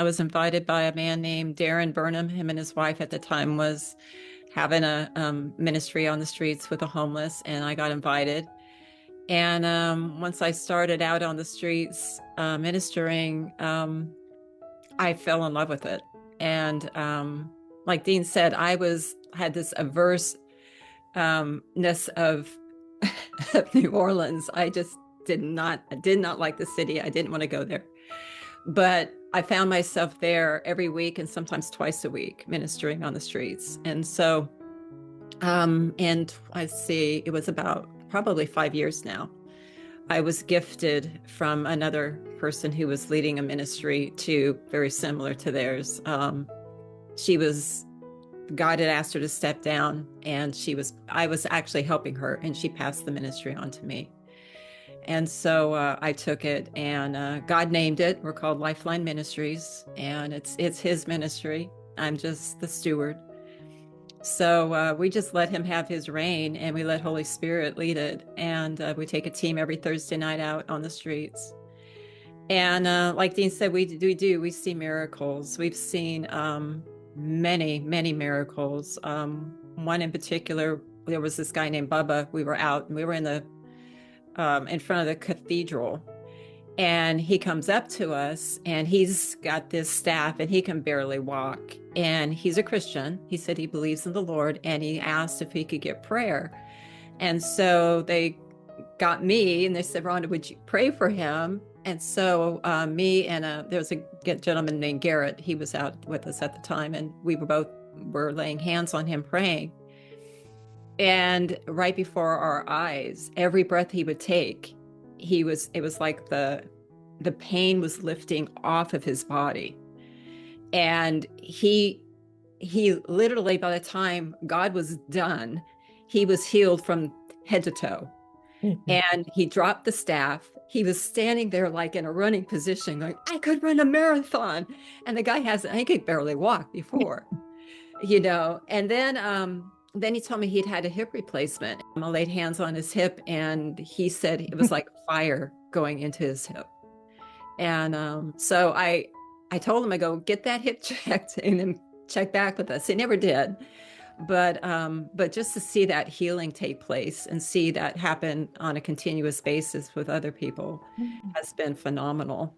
I was invited by a man named Darren Burnham. Him and his wife at the time was having a ministry on the streets with the homeless, and I got invited. And once I started out on the streets ministering, I fell in love with it. And like Dean said, had this averse ness of New Orleans. I just did not like the city. I didn't want to go there. But I found myself there every week and sometimes twice a week ministering on the streets. And so, and I see it was about probably 5 years now. I was gifted from another person who was leading a ministry to very similar to theirs. She was God had asked her to step down, and I was actually helping her, and she passed the ministry on to me. And so I took it, and God named it. We're called Lifeline Ministries, and it's His ministry. I'm just the steward. So we just let Him have His reign, and we let Holy Spirit lead it. And we take a team every Thursday night out on the streets. And like Dean said, we see miracles. We've seen many, many miracles. One in particular, there was this guy named Bubba. We were out, and we were in front of the cathedral, and he comes up to us, and he's got this staff, and he can barely walk. And he's a Christian. He said he believes in the Lord, and he asked if he could get prayer. And so they got me, and they said, Rhonda, would you pray for him? And so me and there was a gentleman named Garrett. He was out with us at the time, and we were laying hands on him, praying. And right before our eyes, every breath he would take, it was like the pain was lifting off of his body. And he literally, by the time God was done, he was healed from head to toe. Mm-hmm. And he dropped the staff. He was standing there like in a running position, going, I could run a marathon. And the guy he could barely walk before, And then he told me he'd had a hip replacement. I laid hands on his hip, and he said it was like fire going into his hip. And so I told him, I go, get that hip checked and then check back with us. He never did. But just to see that healing take place and see that happen on a continuous basis with other people has been phenomenal.